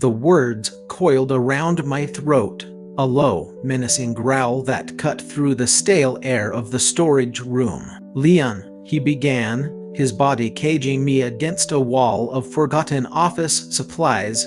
The words coiled around my throat, a low, menacing growl that cut through the stale air of the storage room. "Leon," he began, his body caging me against a wall of forgotten office supplies.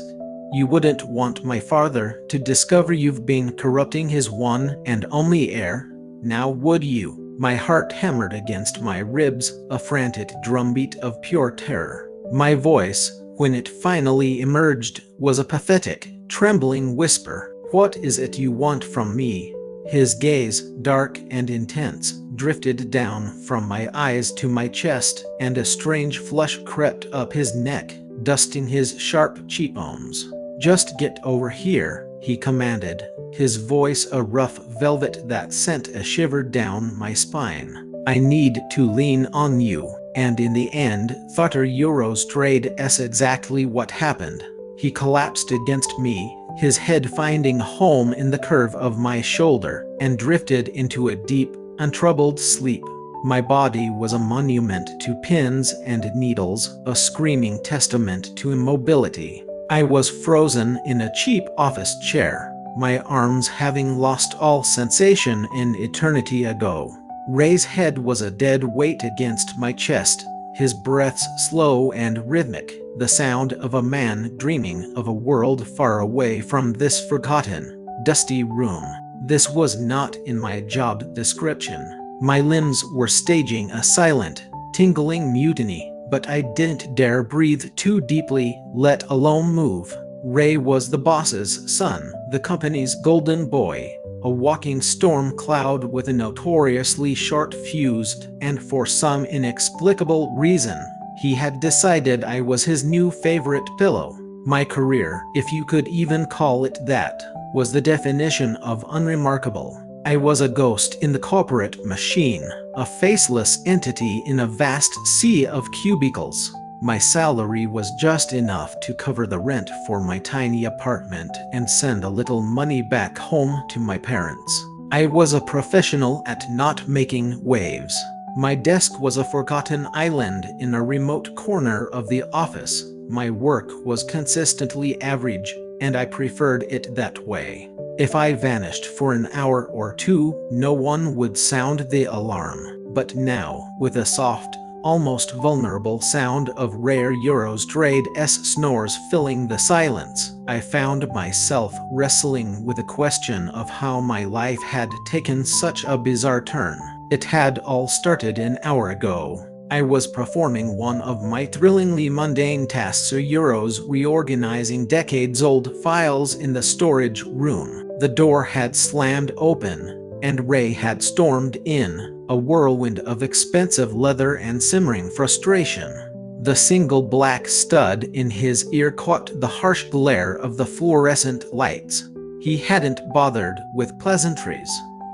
"You wouldn't want my father to discover you've been corrupting his one and only heir, now would you?" My heart hammered against my ribs, a frantic drumbeat of pure terror. My voice, when it finally emerged, was a pathetic, trembling whisper. "What is it you want from me?" His gaze, dark and intense, drifted down from my eyes to my chest, and a strange flush crept up his neck, dusting his sharp cheekbones. "Just get over here," he commanded, his voice a rough velvet that sent a shiver down my spine. "I need to lean on you." And in the end, Thutter Euros trade s exactly what happened. He collapsed against me, his head finding home in the curve of my shoulder, and drifted into a deep, untroubled sleep. My body was a monument to pins and needles, a screaming testament to immobility. I was frozen in a cheap office chair, my arms having lost all sensation an eternity ago. Ray's head was a dead weight against my chest, his breaths slow and rhythmic, the sound of a man dreaming of a world far away from this forgotten, dusty room. This was not in my job description. My limbs were staging a silent, tingling mutiny, but I didn't dare breathe too deeply, let alone move. Ray was the boss's son, the company's golden boy, a walking storm cloud with a notoriously short fuse, and for some inexplicable reason, he had decided I was his new favorite pillow. My career, if you could even call it that, was the definition of unremarkable. I was a ghost in the corporate machine, a faceless entity in a vast sea of cubicles. My salary was just enough to cover the rent for my tiny apartment and send a little money back home to my parents. I was a professional at not making waves. My desk was a forgotten island in a remote corner of the office. My work was consistently average, and I preferred it that way. If I vanished for an hour or two, no one would sound the alarm. But now, with a soft, almost vulnerable sound of rare Euros trade s snores filling the silence, I found myself wrestling with the question of how my life had taken such a bizarre turn. It had all started an hour ago. I was performing one of my thrillingly mundane tasks, Euros reorganizing decades-old files in the storage room. The door had slammed open, and Ray had stormed in, a whirlwind of expensive leather and simmering frustration. The single black stud in his ear caught the harsh glare of the fluorescent lights. He hadn't bothered with pleasantries.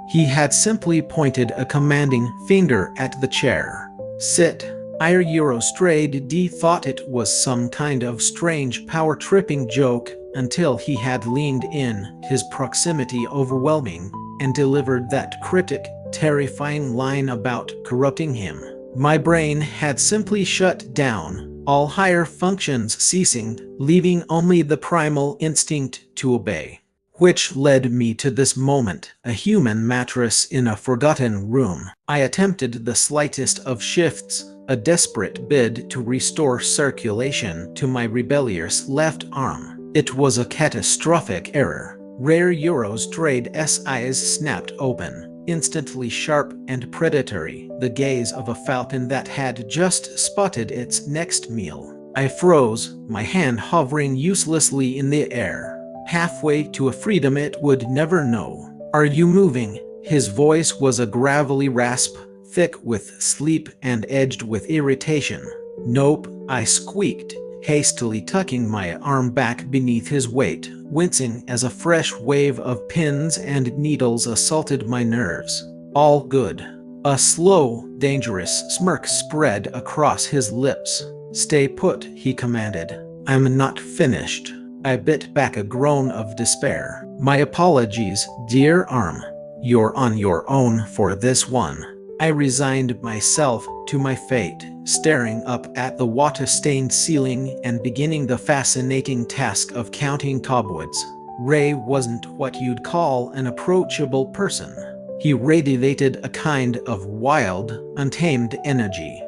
He had simply pointed a commanding finger at the chair. "Sit." Ire Eurostrade D thought it was some kind of strange power-tripping joke until he had leaned in, his proximity overwhelming, and delivered that cryptic, terrifying line about corrupting him. My brain had simply shut down, all higher functions ceasing, leaving only the primal instinct to obey. Which led me to this moment, a human mattress in a forgotten room. I attempted the slightest of shifts, a desperate bid to restore circulation to my rebellious left arm. It was a catastrophic error. Rare Euros Trade's eyes snapped open, instantly sharp and predatory, the gaze of a falcon that had just spotted its next meal. I froze, my hand hovering uselessly in the air, halfway to a freedom it would never know. "Are you moving?" His voice was a gravelly rasp, thick with sleep and edged with irritation. "Nope," I squeaked, hastily tucking my arm back beneath his weight, wincing as a fresh wave of pins and needles assaulted my nerves. "All good." A slow, dangerous smirk spread across his lips. "Stay put," he commanded. "I'm not finished." I bit back a groan of despair. "My apologies, dear arm. You're on your own for this one." I resigned myself to my fate, staring up at the water-stained ceiling and beginning the fascinating task of counting cobwebs. Ray wasn't what you'd call an approachable person. He radiated a kind of wild, untamed energy.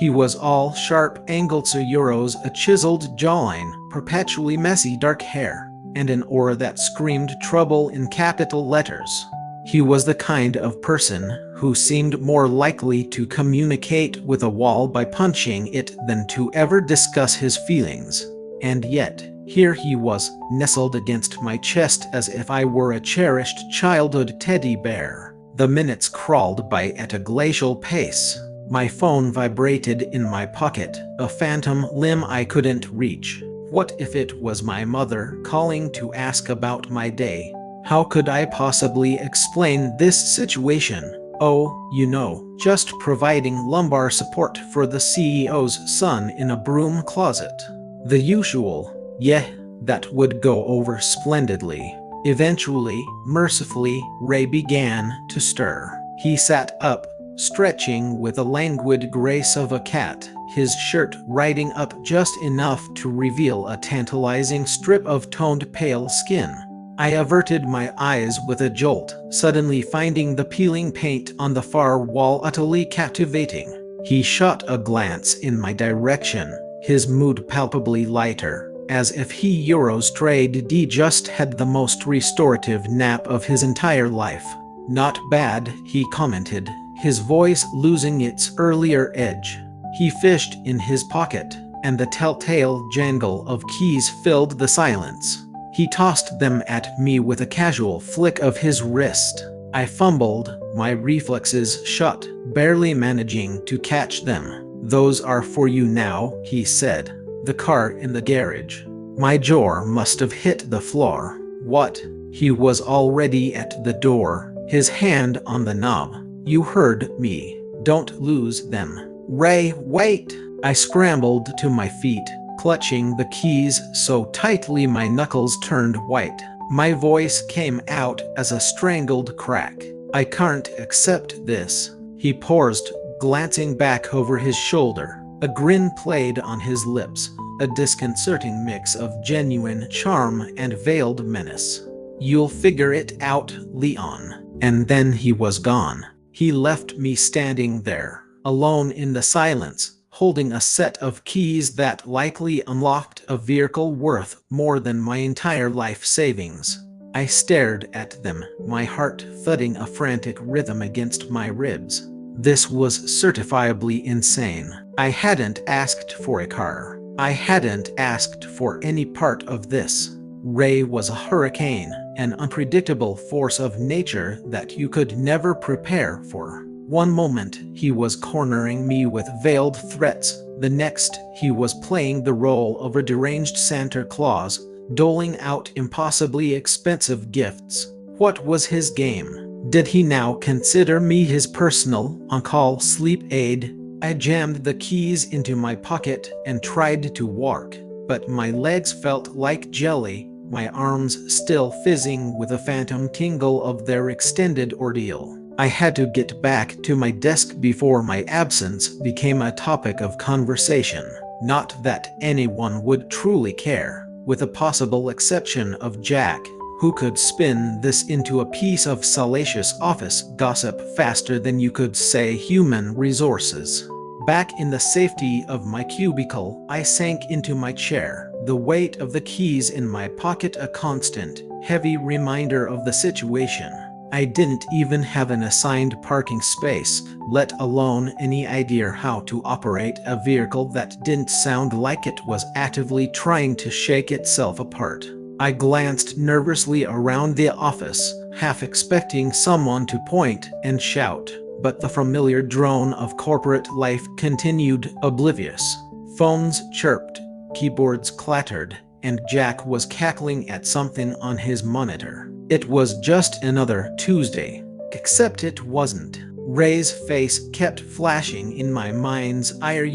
He was all sharp angled euros, a chiseled jawline, perpetually messy dark hair, and an aura that screamed trouble in capital letters. He was the kind of person who seemed more likely to communicate with a wall by punching it than to ever discuss his feelings. And yet, here he was, nestled against my chest as if I were a cherished childhood teddy bear. The minutes crawled by at a glacial pace. My phone vibrated in my pocket, a phantom limb I couldn't reach. What if it was my mother calling to ask about my day? How could I possibly explain this situation? Oh, just providing lumbar support for the CEO's son in a broom closet. The usual. Yeah, that would go over splendidly. Eventually, mercifully, Ray began to stir. He sat up, stretching with the languid grace of a cat, his shirt riding up just enough to reveal a tantalizing strip of toned pale skin. I averted my eyes with a jolt, suddenly finding the peeling paint on the far wall utterly captivating. He shot a glance in my direction, his mood palpably lighter, as if he just had the most restorative nap of his entire life. Not bad, he commented, his voice losing its earlier edge. He fished in his pocket, and the telltale jangle of keys filled the silence. He tossed them at me with a casual flick of his wrist. I fumbled, my reflexes shut, barely managing to catch them. "Those are for you now," he said. "The car in the garage." My jaw must have hit the floor. What? He was already at the door, his hand on the knob. "You heard me. Don't lose them." "Ray, wait!" I scrambled to my feet, clutching the keys so tightly my knuckles turned white. My voice came out as a strangled crack. "I can't accept this." He paused, glancing back over his shoulder. A grin played on his lips, a disconcerting mix of genuine charm and veiled menace. "You'll figure it out, Leon." And then he was gone. He left me standing there, alone in the silence, holding a set of keys that likely unlocked a vehicle worth more than my entire life savings. I stared at them, my heart thudding a frantic rhythm against my ribs. This was certifiably insane. I hadn't asked for a car. I hadn't asked for any part of this. Ray was a hurricane, an unpredictable force of nature that you could never prepare for. One moment, he was cornering me with veiled threats. The next, he was playing the role of a deranged Santa Claus, doling out impossibly expensive gifts. What was his game? Did he now consider me his personal, on-call sleep aid? I jammed the keys into my pocket and tried to walk, but my legs felt like jelly, my arms still fizzing with a phantom tingle of their extended ordeal. I had to get back to my desk before my absence became a topic of conversation. Not that anyone would truly care, with the possible exception of Jack, who could spin this into a piece of salacious office gossip faster than you could say human resources. Back in the safety of my cubicle, I sank into my chair, the weight of the keys in my pocket a constant, heavy reminder of the situation. I didn't even have an assigned parking space, let alone any idea how to operate a vehicle that didn't sound like it was actively trying to shake itself apart. I glanced nervously around the office, half expecting someone to point and shout, but the familiar drone of corporate life continued oblivious. Phones chirped, keyboards clattered, and Jack was cackling at something on his monitor. It was just another Tuesday, except it wasn't. Ray's face kept flashing in my mind's eye,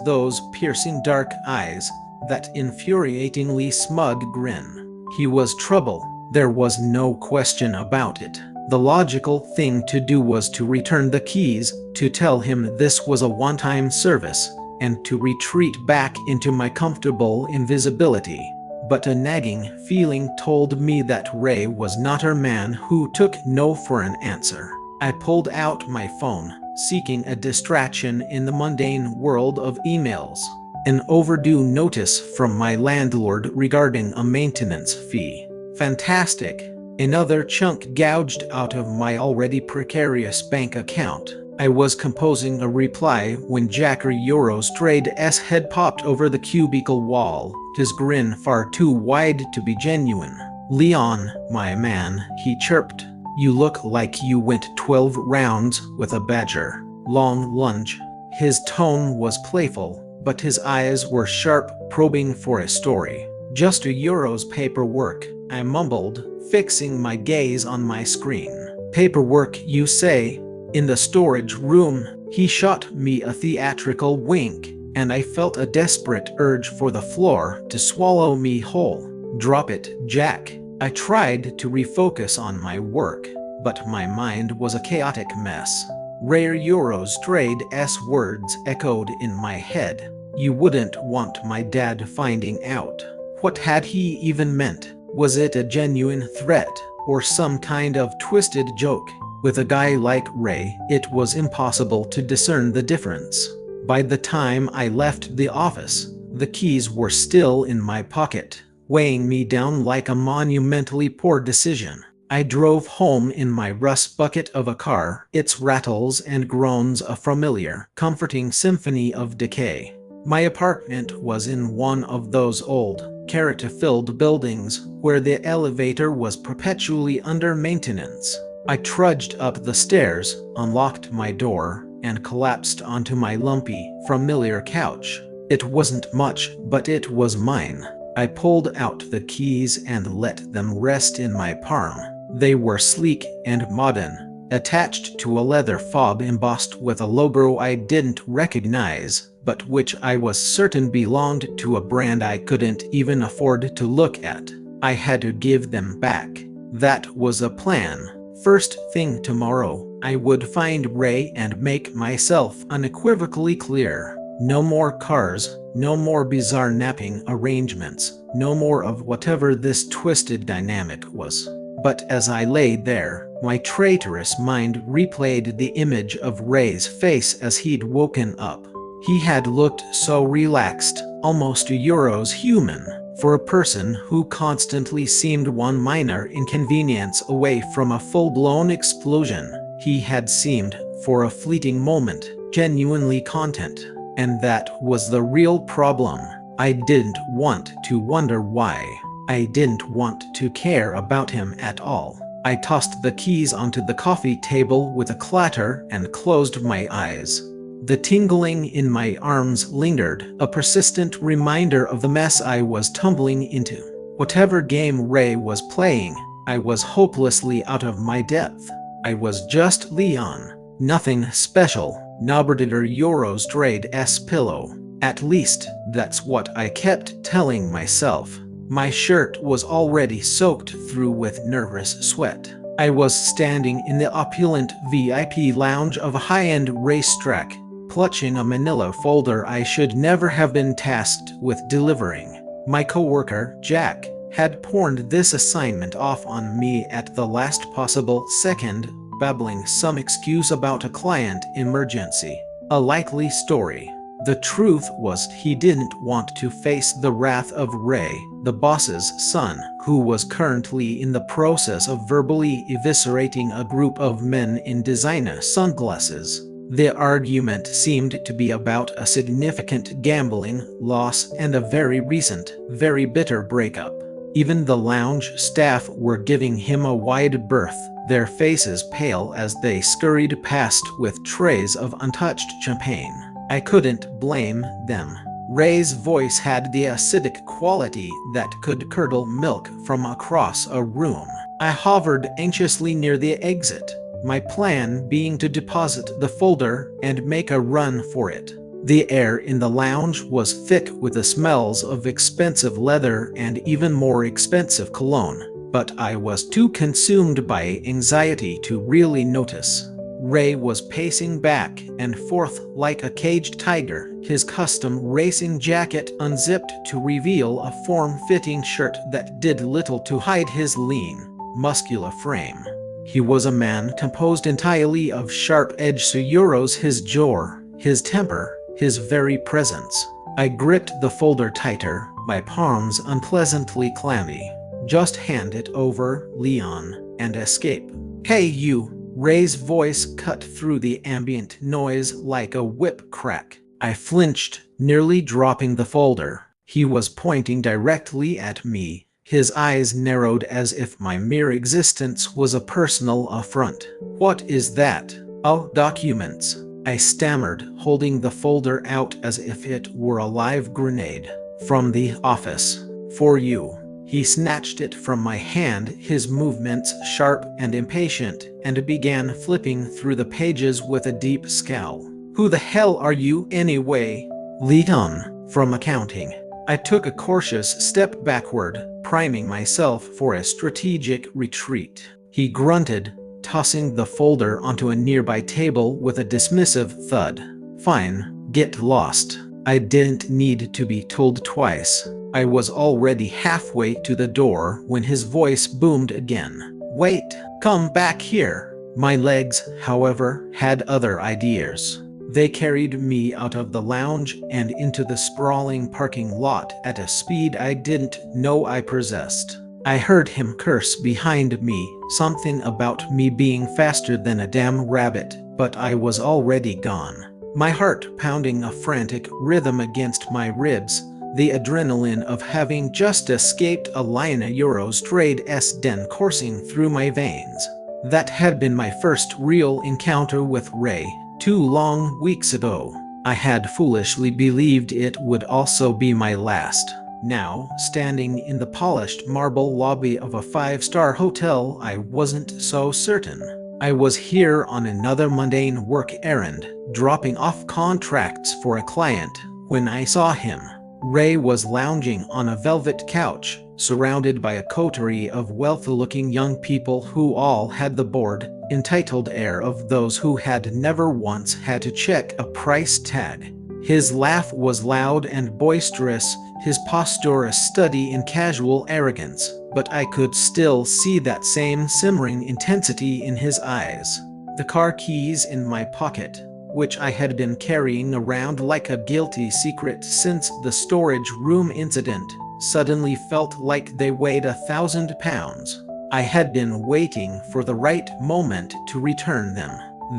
those piercing dark eyes, that infuriatingly smug grin. He was trouble, there was no question about it. The logical thing to do was to return the keys, to tell him this was a one-time service, and to retreat back into my comfortable invisibility. But a nagging feeling told me that Ray was not a man who took no for an answer. I pulled out my phone, seeking a distraction in the mundane world of emails. An overdue notice from my landlord regarding a maintenance fee. Fantastic. Another chunk gouged out of my already precarious bank account. I was composing a reply when Jacker Eurostrade's head popped over the cubicle wall, his grin far too wide to be genuine. "Leon, my man," he chirped. "You look like you went 12 rounds with a badger." Long lunge. His tone was playful, but his eyes were sharp, probing for a story. "Just a Euro's paperwork," I mumbled, fixing my gaze on my screen. "Paperwork, you say?" In the storage room, he shot me a theatrical wink, and I felt a desperate urge for the floor to swallow me whole. "Drop it, Jack." I tried to refocus on my work, but my mind was a chaotic mess. Rare Eurostrade's words echoed in my head. "You wouldn't want my dad finding out." What had he even meant? Was it a genuine threat, or some kind of twisted joke? With a guy like Ray, it was impossible to discern the difference. By the time I left the office, the keys were still in my pocket, weighing me down like a monumentally poor decision. I drove home in my rust bucket of a car, its rattles and groans a familiar, comforting symphony of decay. My apartment was in one of those old, character-filled buildings where the elevator was perpetually under maintenance. I trudged up the stairs, unlocked my door, and collapsed onto my lumpy, familiar couch. It wasn't much, but it was mine. I pulled out the keys and let them rest in my palm. They were sleek and modern, attached to a leather fob embossed with a logo I didn't recognize, but which I was certain belonged to a brand I couldn't even afford to look at. I had to give them back. That was a plan. First thing tomorrow, I would find Ray and make myself unequivocally clear. No more cars, no more bizarre napping arrangements, no more of whatever this twisted dynamic was. But as I lay there, my traitorous mind replayed the image of Ray's face as he'd woken up. He had looked so relaxed, almost a Euro's human. For a person who constantly seemed one minor inconvenience away from a full-blown explosion, he had seemed, for a fleeting moment, genuinely content. And that was the real problem. I didn't want to wonder why. I didn't want to care about him at all. I tossed the keys onto the coffee table with a clatter and closed my eyes. The tingling in my arms lingered, a persistent reminder of the mess I was tumbling into. Whatever game Ray was playing, I was hopelessly out of my depth. I was just Leon. Nothing special. Nobraditor Eurostrade's pillow. At least, that's what I kept telling myself. My shirt was already soaked through with nervous sweat. I was standing in the opulent VIP lounge of a high-end racetrack, clutching a manila folder I should never have been tasked with delivering. My coworker, Jack, had pawned this assignment off on me at the last possible second, babbling some excuse about a client emergency. A likely story. The truth was he didn't want to face the wrath of Ray, the boss's son, who was currently in the process of verbally eviscerating a group of men in designer sunglasses. The argument seemed to be about a significant gambling loss and a very recent, very bitter breakup. Even the lounge staff were giving him a wide berth, their faces pale as they scurried past with trays of untouched champagne. I couldn't blame them. Ray's voice had the acidic quality that could curdle milk from across a room. I hovered anxiously near the exit, my plan being to deposit the folder and make a run for it. The air in the lounge was thick with the smells of expensive leather and even more expensive cologne. but I was too consumed by anxiety to really notice. Ray was pacing back and forth like a caged tiger, his custom racing jacket unzipped to reveal a form-fitting shirt that did little to hide his lean, muscular frame. He was a man composed entirely of sharp-edged suros, his jaw, his temper, his very presence. I gripped the folder tighter, my palms unpleasantly clammy. Just hand it over, Leon, and escape. Hey you! Ray's voice cut through the ambient noise like a whip crack. I flinched, nearly dropping the folder. He was pointing directly at me, his eyes narrowed as if my mere existence was a personal affront. What is that? Oh, documents. I stammered, holding the folder out as if it were a live grenade. From the office. For you. He snatched it from my hand, his movements sharp and impatient, and began flipping through the pages with a deep scowl. Who the hell are you anyway? Leon, from accounting. I took a cautious step backward, priming myself for a strategic retreat. He grunted, tossing the folder onto a nearby table with a dismissive thud. Fine, get lost. I didn't need to be told twice. I was already halfway to the door when his voice boomed again. Wait, come back here. My legs, however, had other ideas. They carried me out of the lounge and into the sprawling parking lot at a speed I didn't know I possessed. I heard him curse behind me, something about me being faster than a damn rabbit, but I was already gone. My heart pounding a frantic rhythm against my ribs, the adrenaline of having just escaped a lion Euros trade den coursing through my veins. That had been my first real encounter with Ray, 2 long weeks ago. I had foolishly believed it would also be my last. Now, standing in the polished marble lobby of a 5-star hotel, I wasn't so certain. I was here on another mundane work errand, dropping off contracts for a client, when I saw him. Ray was lounging on a velvet couch, surrounded by a coterie of wealthy-looking young people who all had the bored, entitled air of those who had never once had to check a price tag. His laugh was loud and boisterous, his posture a study in casual arrogance, but I could still see that same simmering intensity in his eyes. The car keys in my pocket, which I had been carrying around like a guilty secret since the storage room incident, suddenly felt like they weighed 1,000 pounds. I had been waiting for the right moment to return them.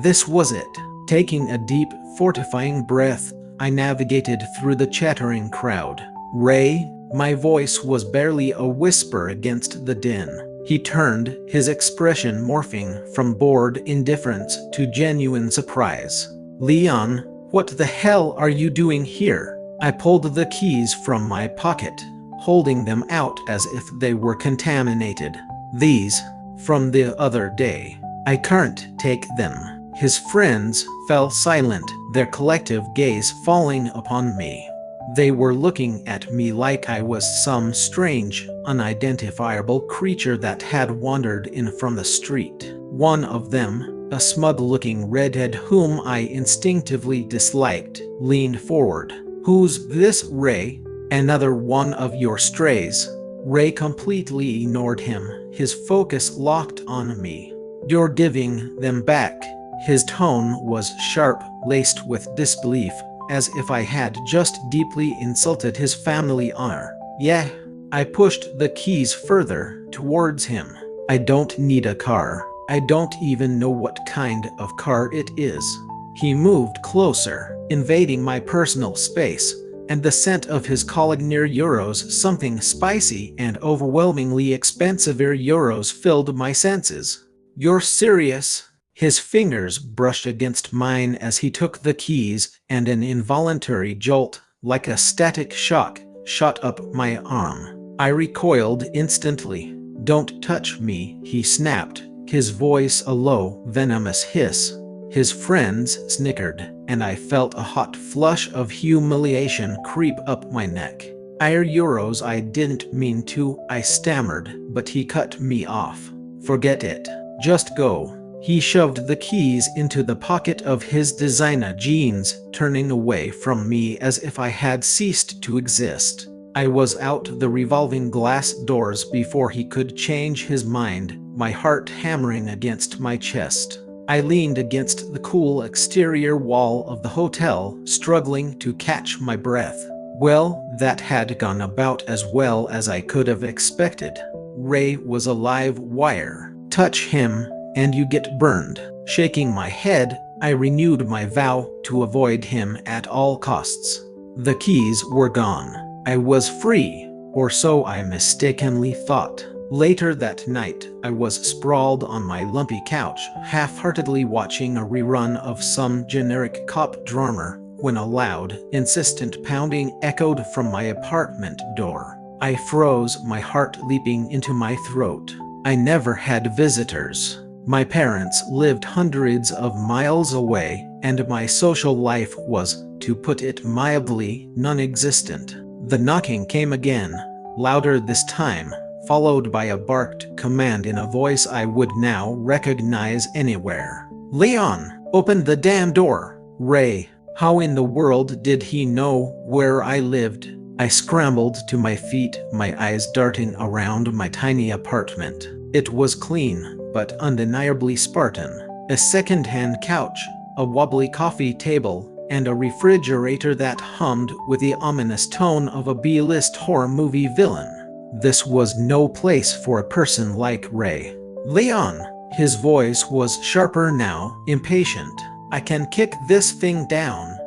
This was it. Taking a deep, fortifying breath, I navigated through the chattering crowd. Ray, my voice was barely a whisper against the din. He turned, his expression morphing from bored indifference to genuine surprise. Leon, what the hell are you doing here? I pulled the keys from my pocket, holding them out as if they were contaminated. These, from the other day. I can't take them. His friends fell silent, their collective gaze falling upon me. They were looking at me like I was some strange, unidentifiable creature that had wandered in from the street. One of them, a smug-looking redhead whom I instinctively disliked, leaned forward. Who's this, Ray? Another one of your strays? Ray completely ignored him, his focus locked on me. You're giving them back. His tone was sharp, laced with disbelief, as if I had just deeply insulted his family honor. Yeah. I pushed the keys further towards him. I don't need a car. I don't even know what kind of car it is. He moved closer, invading my personal space, and the scent of his Cognac Euros, something spicy and overwhelmingly expensive Euros, filled my senses. You're serious? His fingers brushed against mine as he took the keys, and an involuntary jolt, like a static shock, shot up my arm. I recoiled instantly. Don't touch me, he snapped, his voice a low, venomous hiss. His friends snickered, and I felt a hot flush of humiliation creep up my neck. Euros, I didn't mean to, I stammered, but he cut me off. Forget it. Just go. He shoved the keys into the pocket of his designer jeans, turning away from me as if I had ceased to exist. I was out the revolving glass doors before he could change his mind, my heart hammering against my chest. I leaned against the cool exterior wall of the hotel, struggling to catch my breath. Well, that had gone about as well as I could have expected. Ray was a live wire. Touch him, and you get burned. Shaking my head, I renewed my vow to avoid him at all costs. The keys were gone. I was free, or so I mistakenly thought. Later that night, I was sprawled on my lumpy couch, half-heartedly watching a rerun of some generic cop drama, when a loud, insistent pounding echoed from my apartment door. I froze, my heart leaping into my throat. I never had visitors. My parents lived hundreds of miles away, and my social life was, to put it mildly, non-existent. The knocking came again, louder this time, followed by a barked command in a voice I would now recognize anywhere. "Leon, open the damn door!" Ray. How in the world did he know where I lived? I scrambled to my feet, my eyes darting around my tiny apartment. It was clean, but undeniably Spartan. A second-hand couch, a wobbly coffee table, and a refrigerator that hummed with the ominous tone of a B-list horror movie villain. This was no place for a person like Ray. "Leon!" His voice was sharper now, impatient. "I can kick this thing down.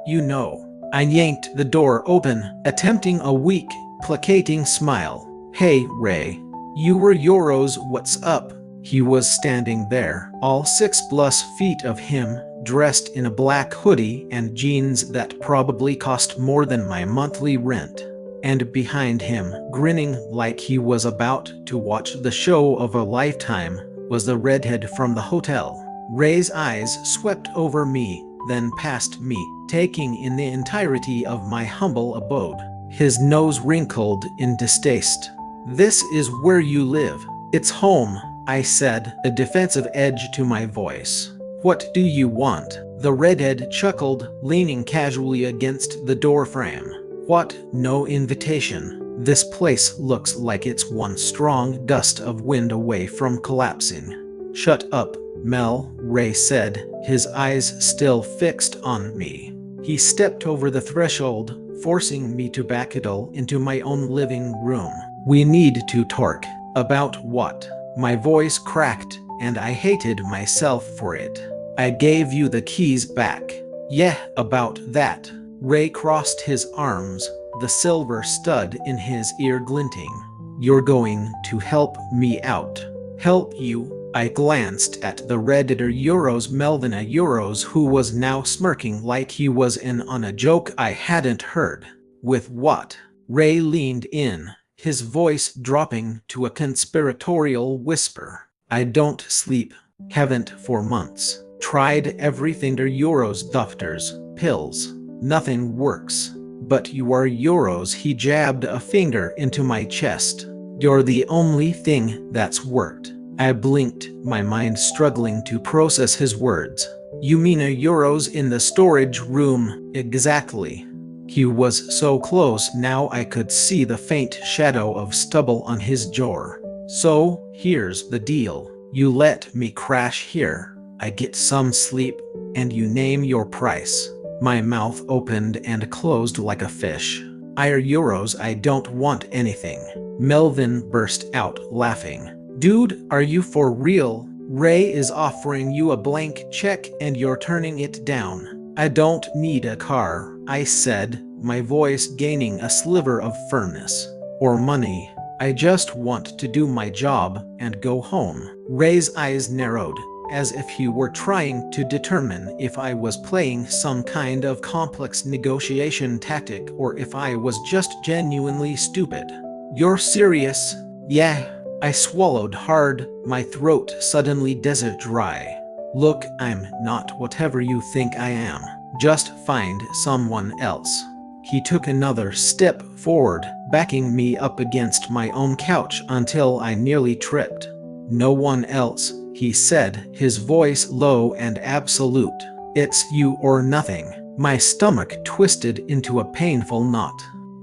You know." I yanked the door open, attempting a weak, placating smile. "Hey, Ray. You were Euros, what's up?" He was standing there, all 6+ feet of him, dressed in a black hoodie and jeans that probably cost more than my monthly rent. And behind him, grinning like he was about to watch the show of a lifetime, was the redhead from the hotel. Ray's eyes swept over me, then past me, taking in the entirety of my humble abode. His nose wrinkled in distaste. "This is where you live. It's home," I said, a defensive edge to my voice. "What do you want?" The redhead chuckled, leaning casually against the doorframe. "What? No invitation? This place looks like it's one strong gust of wind away from collapsing." "Shut up, Mel," Ray said, his eyes still fixed on me. He stepped over the threshold, forcing me to backpedal into my own living room. "We need to talk." "About what?" My voice cracked, and I hated myself for it. "I gave you the keys back." "Yeah, about that." Ray crossed his arms, the silver stud in his ear glinting. "You're going to help me out." "Help you?" I glanced at the redditor Euros Melvina Euros, who was now smirking like he was in on a joke I hadn't heard. "With what?" Ray leaned in, his voice dropping to a conspiratorial whisper. "I don't sleep. Haven't for months. Tried everything there Euros doctors, pills. Nothing works. But you are Euros." He jabbed a finger into my chest. "You're the only thing that's worked." I blinked, my mind struggling to process his words. "You mean a Euros in the storage room?" "Exactly." He was so close now I could see the faint shadow of stubble on his jaw. "So, here's the deal. You let me crash here, I get some sleep, and you name your price." My mouth opened and closed like a fish. Euros, I don't want anything." Melvin burst out laughing. "Dude, are you for real? Ray is offering you a blank check and you're turning it down." "I don't need a car," I said, my voice gaining a sliver of firmness. "Or money. I just want to do my job and go home." Ray's eyes narrowed, as if he were trying to determine if I was playing some kind of complex negotiation tactic or if I was just genuinely stupid. "You're serious?" "Yeah." I swallowed hard, my throat suddenly desert dry. "Look, I'm not whatever you think I am. Just find someone else." He took another step forward, backing me up against my own couch until I nearly tripped. "No one else," he said, his voice low and absolute. "It's you or nothing." My stomach twisted into a painful knot.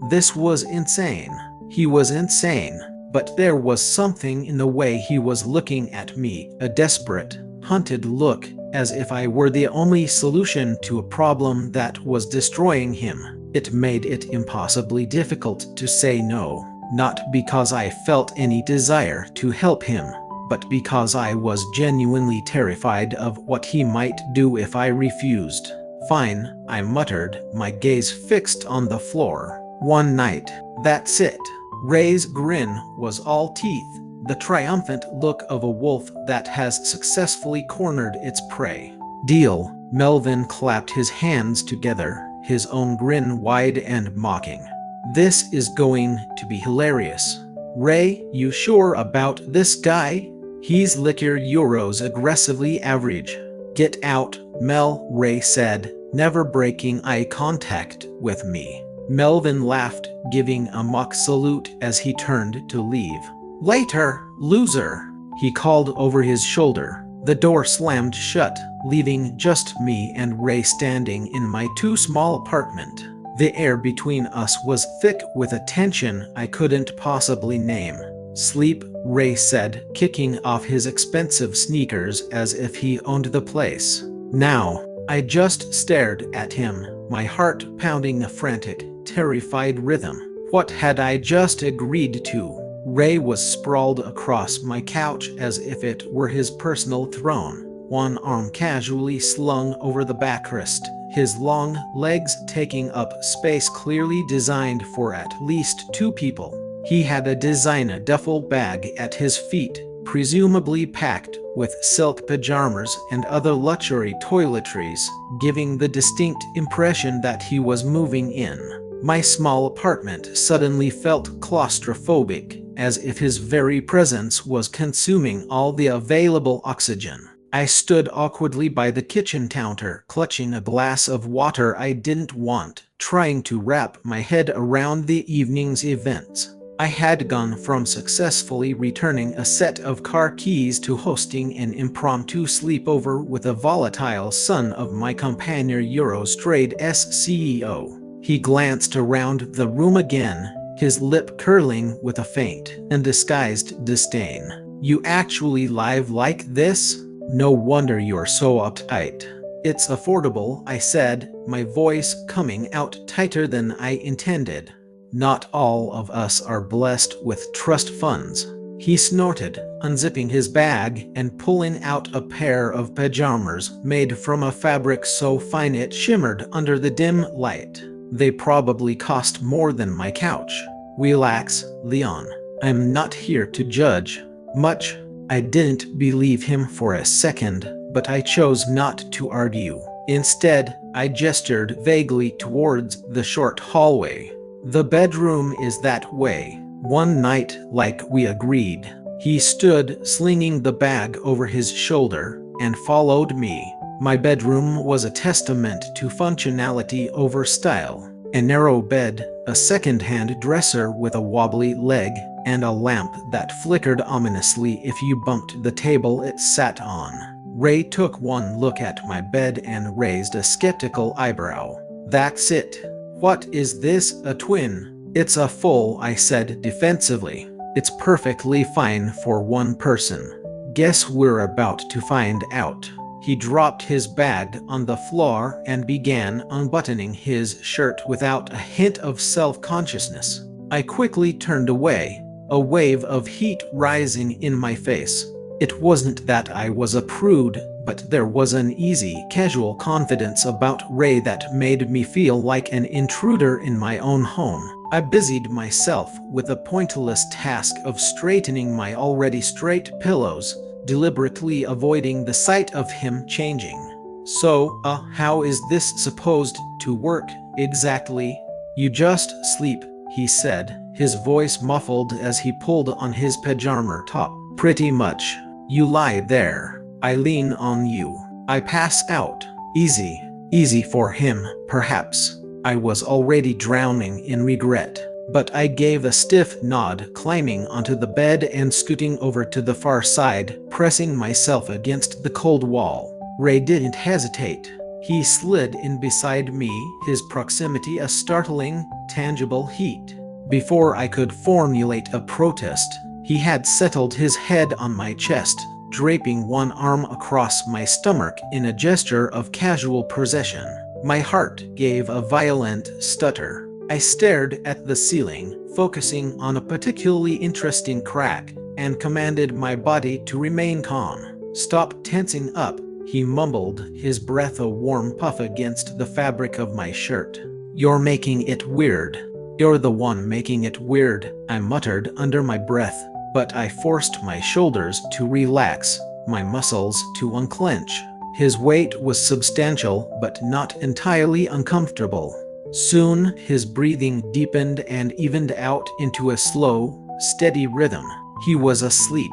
This was insane. He was insane, but there was something in the way he was looking at me, a desperate, hunted look, as if I were the only solution to a problem that was destroying him. It made it impossibly difficult to say no, not because I felt any desire to help him, but because I was genuinely terrified of what he might do if I refused. "Fine," I muttered, my gaze fixed on the floor. "One night, that's it." Ray's grin was all teeth, the triumphant look of a wolf that has successfully cornered its prey. "Deal." Melvin clapped his hands together, his own grin wide and mocking. "This is going to be hilarious." "Ray, you sure about this guy? He's liquor euros aggressively average." "Get out, Mel," Ray said, never breaking eye contact with me. Melvin laughed, giving a mock salute as he turned to leave. "Later, loser," he called over his shoulder. The door slammed shut, leaving just me and Ray standing in my too small apartment. The air between us was thick with a tension I couldn't possibly name. "Sleep," Ray said, kicking off his expensive sneakers as if he owned the place. Now, I just stared at him, my heart pounding a frantic, terrified rhythm. What had I just agreed to? Ray was sprawled across my couch as if it were his personal throne, one arm casually slung over the backrest, his long legs taking up space clearly designed for at least two people. He had a designer duffel bag at his feet, presumably packed with silk pajamas and other luxury toiletries, giving the distinct impression that he was moving in. My small apartment suddenly felt claustrophobic, as if his very presence was consuming all the available oxygen. I stood awkwardly by the kitchen counter, clutching a glass of water I didn't want, trying to wrap my head around the evening's events. I had gone from successfully returning a set of car keys to hosting an impromptu sleepover with a volatile son of my companion Eurostrade's CEO. He glanced around the room again, his lip curling with a faint, undisguised disdain. "You actually live like this? No wonder you're so uptight." "It's affordable," I said, my voice coming out tighter than I intended. "Not all of us are blessed with trust funds." He snorted, unzipping his bag and pulling out a pair of pajamas made from a fabric so fine it shimmered under the dim light. "They probably cost more than my couch." "Relax, Leon. I'm not here to judge." "Much." I didn't believe him for a second, but I chose not to argue. Instead, I gestured vaguely towards the short hallway. "The bedroom is that way. One night, like we agreed." He stood, slinging the bag over his shoulder, and followed me. My bedroom was a testament to functionality over style. A narrow bed, a second-hand dresser with a wobbly leg, and a lamp that flickered ominously if you bumped the table it sat on. Ray took one look at my bed and raised a skeptical eyebrow. "That's it. What is this, a twin?" "It's a full," I said defensively. "It's perfectly fine for one person." "Guess we're about to find out." He dropped his bag on the floor and began unbuttoning his shirt without a hint of self-consciousness. I quickly turned away, a wave of heat rising in my face. It wasn't that I was a prude, but there was an easy, casual confidence about Ray that made me feel like an intruder in my own home. I busied myself with the pointless task of straightening my already straight pillows, deliberately avoiding the sight of him changing. "So, how is this supposed to work, exactly?" "You just sleep," he said, his voice muffled as he pulled on his pajama top. "Pretty much. You lie there. I lean on you. I pass out. Easy. Easy for him, perhaps. I was already drowning in regret, but I gave a stiff nod, climbing onto the bed and scooting over to the far side, pressing myself against the cold wall. Ray didn't hesitate. He slid in beside me, his proximity a startling, tangible heat. Before I could formulate a protest, he had settled his head on my chest, draping one arm across my stomach in a gesture of casual possession. My heart gave a violent stutter. I stared at the ceiling, focusing on a particularly interesting crack, and commanded my body to remain calm. "Stop tensing up," he mumbled, his breath a warm puff against the fabric of my shirt. "You're making it weird." "You're the one making it weird," I muttered under my breath, but I forced my shoulders to relax, my muscles to unclench. His weight was substantial but not entirely uncomfortable. Soon his breathing deepened and evened out into a slow, steady rhythm. He was asleep.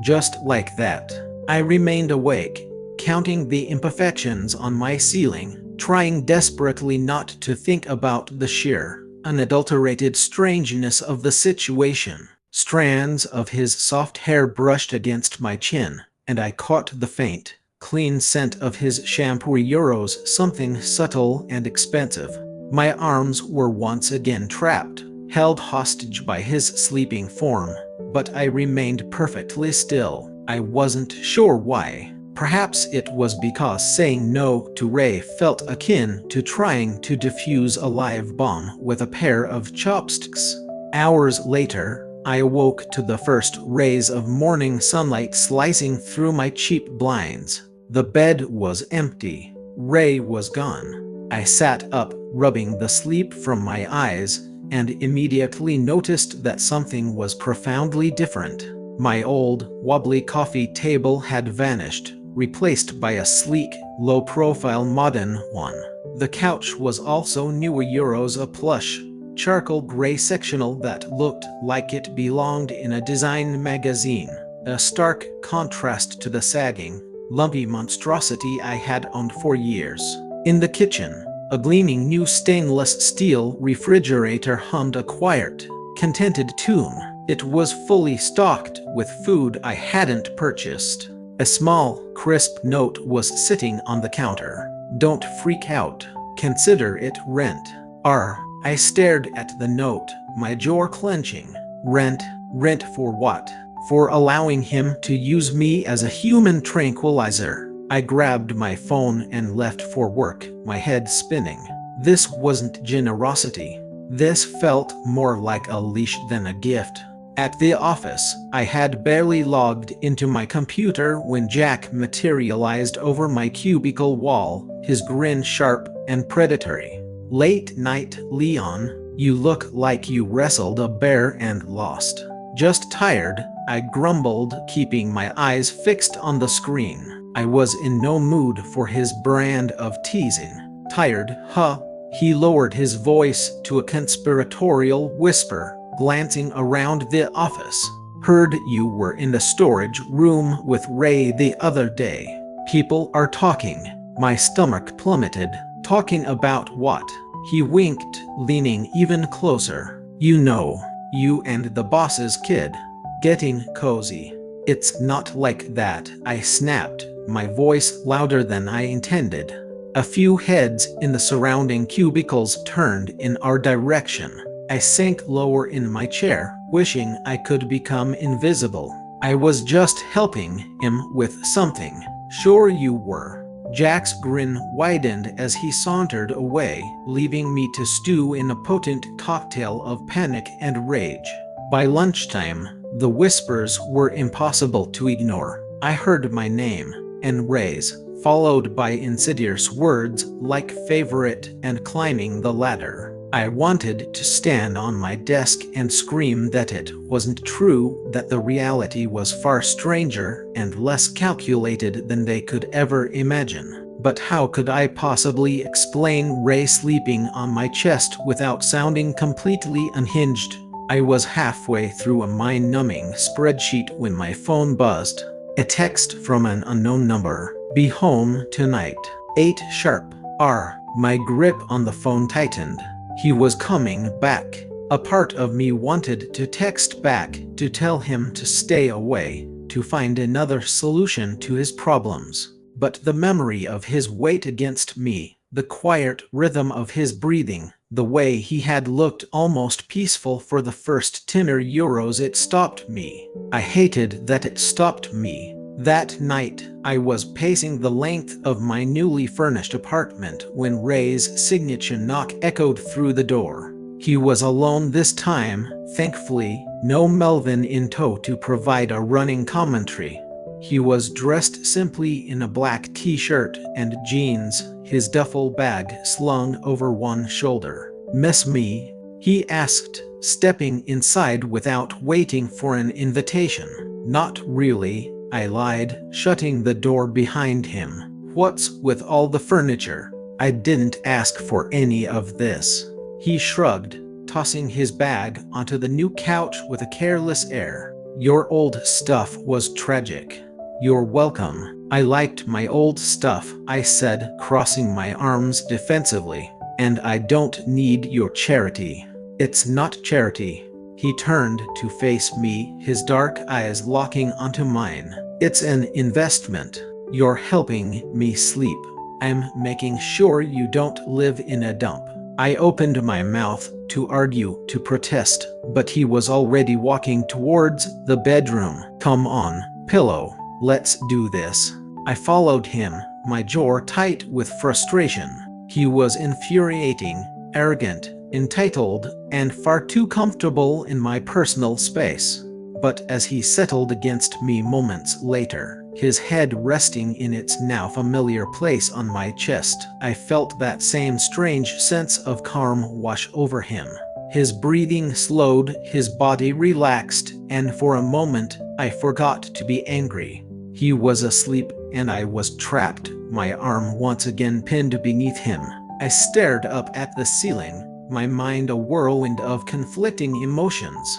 Just like that. I remained awake, counting the imperfections on my ceiling, trying desperately not to think about the sheer, unadulterated strangeness of the situation. Strands of his soft hair brushed against my chin, and I caught the faint, clean scent of his shampoo euros, something subtle and expensive. My arms were once again trapped, held hostage by his sleeping form, but I remained perfectly still. I wasn't sure why. Perhaps it was because saying no to Ray felt akin to trying to defuse a live bomb with a pair of chopsticks. Hours later, I awoke to the first rays of morning sunlight slicing through my cheap blinds. The bed was empty. Ray was gone. I sat up, rubbing the sleep from my eyes, and immediately noticed that something was profoundly different. My old, wobbly coffee table had vanished, replaced by a sleek, low-profile modern one. The couch was also new euros, a plush, charcoal gray sectional that looked like it belonged in a design magazine, a stark contrast to the sagging, lumpy monstrosity I had owned for years. In the kitchen, a gleaming new stainless steel refrigerator hummed a quiet, contented tune. It was fully stocked with food I hadn't purchased. A small, crisp note was sitting on the counter. "Don't freak out. Consider it rent." I stared at the note, my jaw clenching. Rent? Rent for what? For allowing him to use me as a human tranquilizer. I grabbed my phone and left for work, my head spinning. This wasn't generosity. This felt more like a leash than a gift. At the office, I had barely logged into my computer when Jack materialized over my cubicle wall, his grin sharp and predatory. "Late night, Leon. You look like you wrestled a bear and lost." "Just tired," I grumbled, keeping my eyes fixed on the screen. I was in no mood for his brand of teasing. "Tired, huh?" He lowered his voice to a conspiratorial whisper, glancing around the office. "Heard you were in the storage room with Ray the other day. People are talking." My stomach plummeted. "Talking about what?" He winked, leaning even closer. "You know, you and the boss's kid. Getting cozy." "It's not like that," I snapped, my voice louder than I intended. A few heads in the surrounding cubicles turned in our direction. I sank lower in my chair, wishing I could become invisible. "I was just helping him with something." "Sure you were." Jack's grin widened as he sauntered away, leaving me to stew in a potent cocktail of panic and rage. By lunchtime, the whispers were impossible to ignore. I heard my name, and Ray's, followed by insidious words like favorite and climbing the ladder. I wanted to stand on my desk and scream that it wasn't true, that the reality was far stranger and less calculated than they could ever imagine. But how could I possibly explain Ray sleeping on my chest without sounding completely unhinged? I was halfway through a mind-numbing spreadsheet when my phone buzzed. A text from an unknown number. "Be home tonight. 8 sharp." My grip on the phone tightened. He was coming back. A part of me wanted to text back, to tell him to stay away, to find another solution to his problems. But the memory of his weight against me, the quiet rhythm of his breathing, the way he had looked almost peaceful for the first 10 euros, it stopped me. I hated that it stopped me. That night, I was pacing the length of my newly furnished apartment when Ray's signature knock echoed through the door. He was alone this time, thankfully, no Melvin in tow to provide a running commentary. He was dressed simply in a black t-shirt and jeans, his duffel bag slung over one shoulder. "Miss me?" he asked, stepping inside without waiting for an invitation. "Not really," I lied, shutting the door behind him. "What's with all the furniture? I didn't ask for any of this." He shrugged, tossing his bag onto the new couch with a careless air. "Your old stuff was tragic." "You're welcome. I liked my old stuff," I said, crossing my arms defensively. "And I don't need your charity." "It's not charity." He turned to face me, his dark eyes locking onto mine. "It's an investment. You're helping me sleep. I'm making sure you don't live in a dump." I opened my mouth to argue, to protest, but he was already walking towards the bedroom. "Come on, pillow. Let's do this." I followed him, my jaw tight with frustration. He was infuriating, arrogant, entitled, and far too comfortable in my personal space. But as he settled against me moments later, his head resting in its now familiar place on my chest, I felt that same strange sense of calm wash over him. His breathing slowed, his body relaxed, and for a moment, I forgot to be angry. He was asleep, and I was trapped, my arm once again pinned beneath him. I stared up at the ceiling, my mind a whirlwind of conflicting emotions.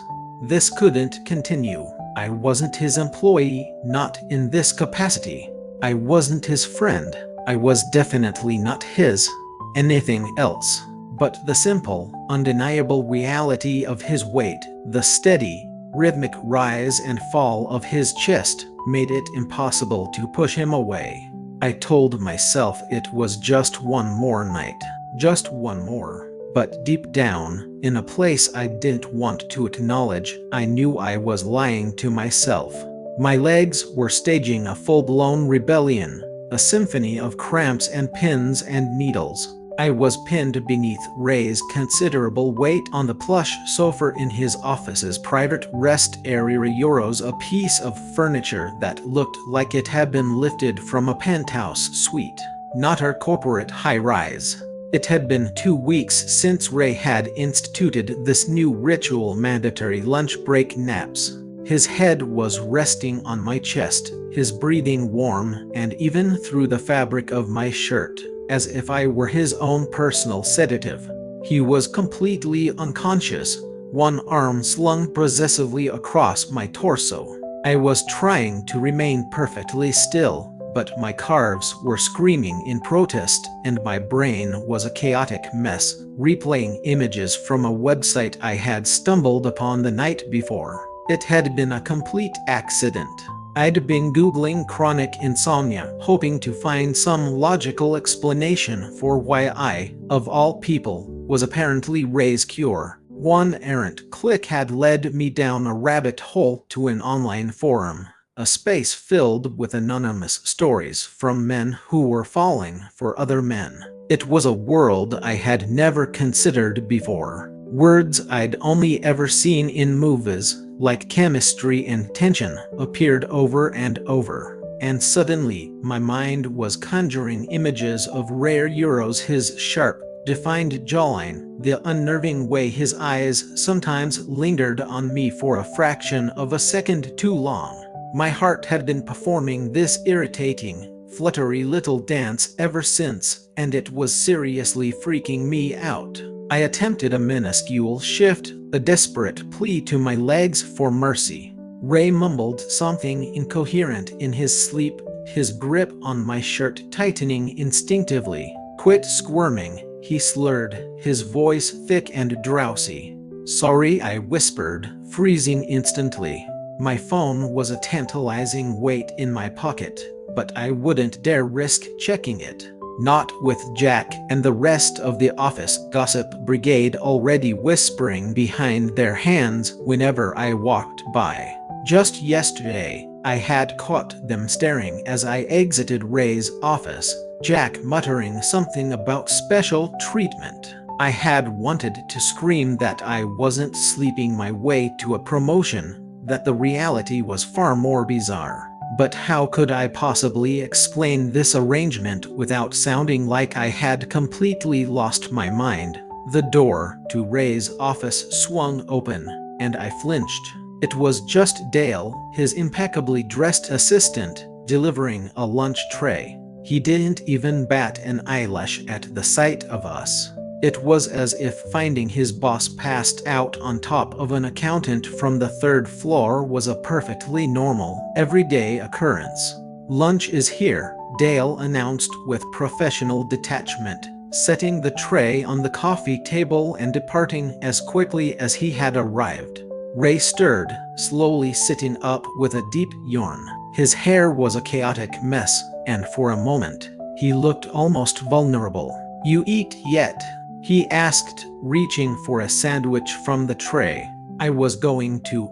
This couldn't continue. I wasn't his employee, not in this capacity. I wasn't his friend. I was definitely not his anything else. But the simple, undeniable reality of his weight, the steady, rhythmic rise and fall of his chest, made it impossible to push him away. I told myself it was just one more night, just one more. But deep down, in a place I didn't want to acknowledge, I knew I was lying to myself. My legs were staging a full-blown rebellion, a symphony of cramps and pins and needles. I was pinned beneath Ray's considerable weight on the plush sofa in his office's private rest area. Euros, a piece of furniture that looked like it had been lifted from a penthouse suite, not our corporate high-rise. It had been 2 weeks since Ray had instituted this new ritual: mandatory lunch break naps. His head was resting on my chest, his breathing warm and even through the fabric of my shirt, as if I were his own personal sedative. He was completely unconscious, one arm slung possessively across my torso. I was trying to remain perfectly still, but my calves were screaming in protest, and my brain was a chaotic mess, replaying images from a website I had stumbled upon the night before. It had been a complete accident. I'd been Googling chronic insomnia, hoping to find some logical explanation for why I, of all people, was apparently Ray's cure. One errant click had led me down a rabbit hole to an online forum, a space filled with anonymous stories from men who were falling for other men. It was a world I had never considered before. Words I'd only ever seen in movies, like chemistry and tension, appeared over and over. And suddenly, my mind was conjuring images of Ray Euros, his sharp, defined jawline, the unnerving way his eyes sometimes lingered on me for a fraction of a second too long. My heart had been performing this irritating, fluttery little dance ever since, and it was seriously freaking me out. I attempted a minuscule shift, a desperate plea to my legs for mercy. Ray mumbled something incoherent in his sleep, his grip on my shirt tightening instinctively. Quit squirming, he slurred, his voice thick and drowsy. Sorry, I whispered, freezing instantly. My phone was a tantalizing weight in my pocket, but I wouldn't dare risk checking it. Not with Jack and the rest of the office gossip brigade already whispering behind their hands whenever I walked by. Just yesterday, I had caught them staring as I exited Ray's office, Jack muttering something about special treatment. I had wanted to scream that I wasn't sleeping my way to a promotion, that the reality was far more bizarre. But how could I possibly explain this arrangement without sounding like I had completely lost my mind? The door to Ray's office swung open, and I flinched. It was just Dale, his impeccably dressed assistant, delivering a lunch tray. He didn't even bat an eyelash at the sight of us. It was as if finding his boss passed out on top of an accountant from the third floor was a perfectly normal, everyday occurrence. Lunch is here, Dale announced with professional detachment, setting the tray on the coffee table and departing as quickly as he had arrived. Ray stirred, slowly sitting up with a deep yawn. His hair was a chaotic mess, and for a moment, he looked almost vulnerable. "You eat yet?" he asked, reaching for a sandwich from the tray. "I was going to,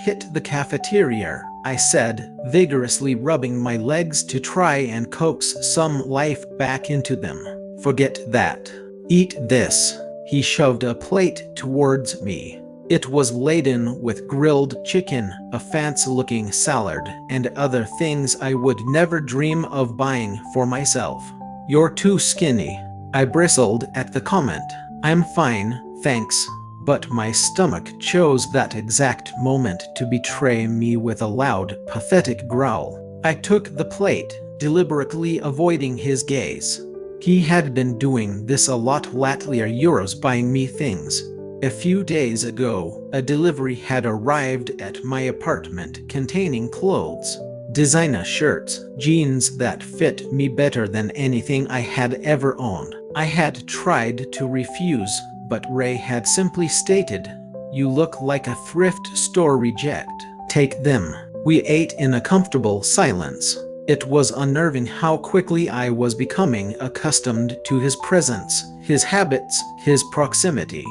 hit the cafeteria," I said, vigorously rubbing my legs to try and coax some life back into them. "Forget that. Eat this." He shoved a plate towards me. It was laden with grilled chicken, a fancy-looking salad, and other things I would never dream of buying for myself. "You're too skinny." I bristled at the comment. "I'm fine, thanks." But my stomach chose that exact moment to betray me with a loud, pathetic growl. I took the plate, deliberately avoiding his gaze. He had been doing this a lot lately, buying me things. A few days ago, a delivery had arrived at my apartment containing clothes. Designer shirts, jeans that fit me better than anything I had ever owned. I had tried to refuse, but Ray had simply stated, "You look like a thrift store reject. Take them." We ate in a comfortable silence. It was unnerving how quickly I was becoming accustomed to his presence, his habits, his proximity.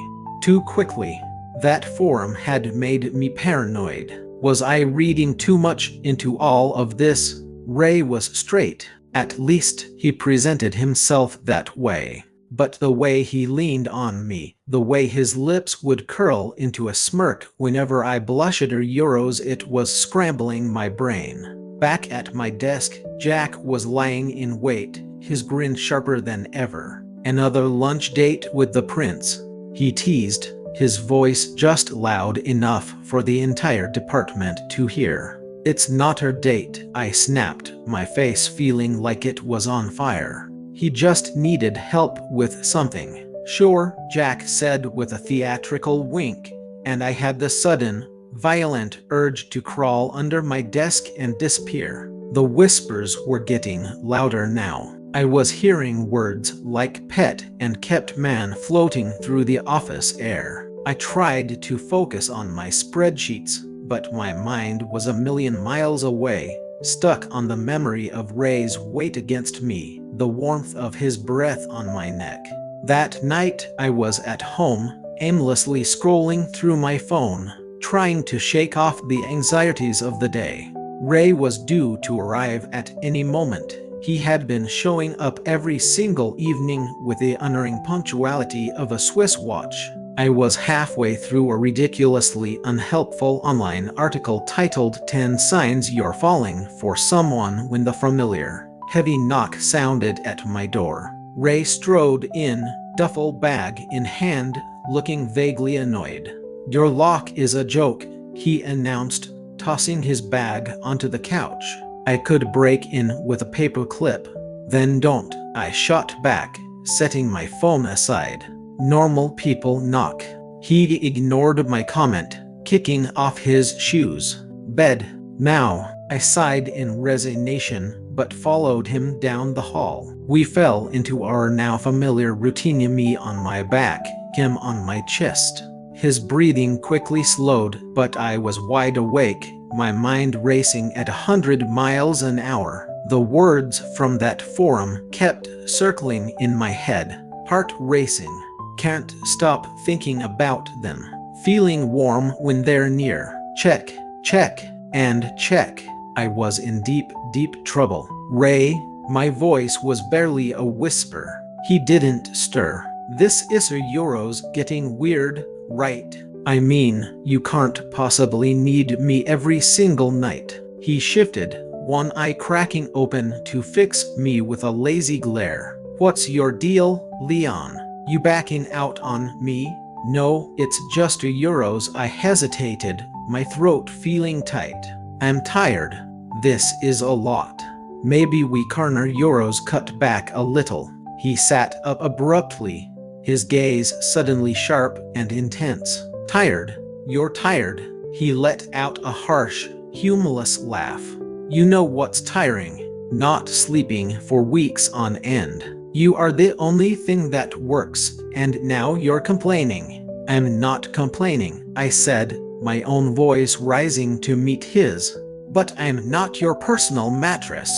Too quickly. That forum had made me paranoid. Was I reading too much into all of this? Ray was straight. At least he presented himself that way. But the way he leaned on me, the way his lips would curl into a smirk whenever I blushed, it was scrambling my brain. Back at my desk, Jack was lying in wait, his grin sharper than ever. "Another lunch date with the prince?" he teased, his voice just loud enough for the entire department to hear. "It's not her date," I snapped, my face feeling like it was on fire. "He just needed help with something." "Sure," Jack said with a theatrical wink, and I had the sudden, violent urge to crawl under my desk and disappear. The whispers were getting louder now. I was hearing words like pet and kept man floating through the office air. I tried to focus on my spreadsheets, but my mind was a million miles away, stuck on the memory of Ray's weight against me, the warmth of his breath on my neck. That night I was at home, aimlessly scrolling through my phone, trying to shake off the anxieties of the day. Ray was due to arrive at any moment. He had been showing up every single evening with the unerring punctuality of a Swiss watch. I was halfway through a ridiculously unhelpful online article titled 10 Signs You're Falling for Someone when the familiar, heavy knock sounded at my door. Ray strode in, duffel bag in hand, looking vaguely annoyed. "Your lock is a joke," he announced, tossing his bag onto the couch. "I could break in with a paper clip." "Then don't," I shot back, setting my phone aside. "Normal people knock." He ignored my comment, kicking off his shoes. "Bed, now." I sighed in resignation, but followed him down the hall. We fell into our now familiar routine, me on my back, him on my chest. His breathing quickly slowed, but I was wide awake, my mind racing at 100 miles an hour. The words from that forum kept circling in my head, heart racing. Can't stop thinking about them. Feeling warm when they're near. Check, check, and check. I was in deep, deep trouble. Ray, my voice was barely a whisper. He didn't stir. This is Euro's getting weird, right? I mean, you can't possibly need me every single night. He shifted, one eye cracking open to fix me with a lazy glare. What's your deal, Leon? You backing out on me? No, it's just Euros. I hesitated, my throat feeling tight. I'm tired. This is a lot. Maybe we can. Euros cut back a little. He sat up abruptly, his gaze suddenly sharp and intense. Tired? You're tired? He let out a harsh, humorless laugh. You know what's tiring? Not sleeping for weeks on end. You are the only thing that works, and now you're complaining. I'm not complaining, I said, my own voice rising to meet his. But I'm not your personal mattress.